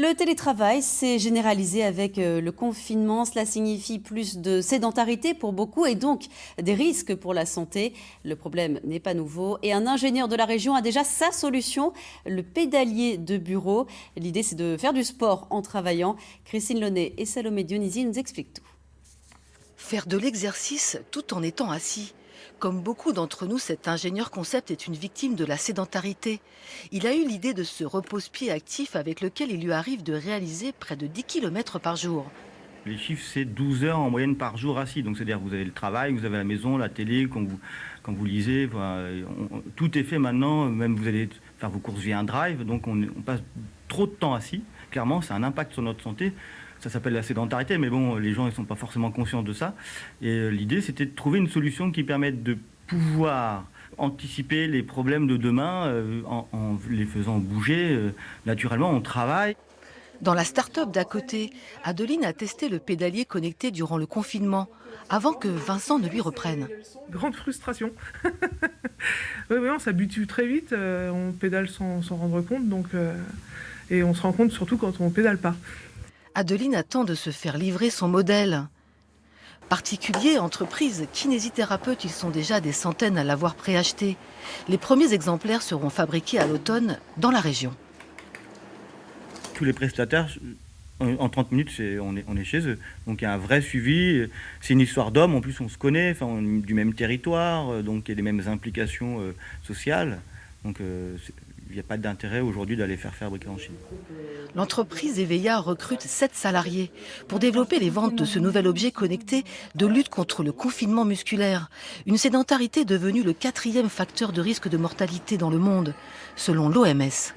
Le télétravail s'est généralisé avec le confinement. Cela signifie plus de sédentarité pour beaucoup et donc des risques pour la santé. Le problème n'est pas nouveau et un ingénieur de la région a déjà sa solution, le pédalier de bureau. L'idée, c'est de faire du sport en travaillant. Christine Launay et Salomé Dionisi nous expliquent tout. Faire de l'exercice tout en étant assis. Comme beaucoup d'entre nous, cet ingénieur concept est une victime de la sédentarité. Il a eu l'idée de ce repose-pied actif avec lequel il lui arrive de réaliser près de 10 km par jour. Les chiffres, c'est 12 heures en moyenne par jour assis. Donc, c'est-à-dire que vous avez le travail, vous avez la maison, la télé, quand vous lisez. Voilà, tout est fait maintenant. Même vous allez faire vos courses via un drive. Donc, on passe trop de temps assis. Clairement, c'est un impact sur notre santé. Ça s'appelle la sédentarité, mais bon, les gens ne sont pas forcément conscients de ça. Et l'idée, c'était de trouver une solution qui permette de pouvoir anticiper les problèmes de demain en les faisant bouger. Naturellement, on travaille. Dans la start-up d'à côté, Adeline a testé le pédalier connecté durant le confinement, avant que Vincent ne lui reprenne. Grande frustration. Oui, on s'habitue très vite, on pédale sans s'en rendre compte, et on se rend compte surtout quand on pédale pas. Adeline attend de se faire livrer son modèle. Particuliers, entreprises, kinésithérapeutes, ils sont déjà des centaines à l'avoir préacheté. Les premiers exemplaires seront fabriqués à l'automne dans la région. Tous les prestataires, en 30 minutes, on est chez eux. Donc il y a un vrai suivi. C'est une histoire d'hommes, en plus on se connaît, enfin, on est du même territoire, donc il y a les mêmes implications sociales. Donc il n'y a pas d'intérêt aujourd'hui d'aller faire fabriquer en Chine. L'entreprise Eveya recrute 7 salariés pour développer les ventes de ce nouvel objet connecté de lutte contre le confinement musculaire. Une sédentarité devenue le 4e facteur de risque de mortalité dans le monde, selon l'OMS.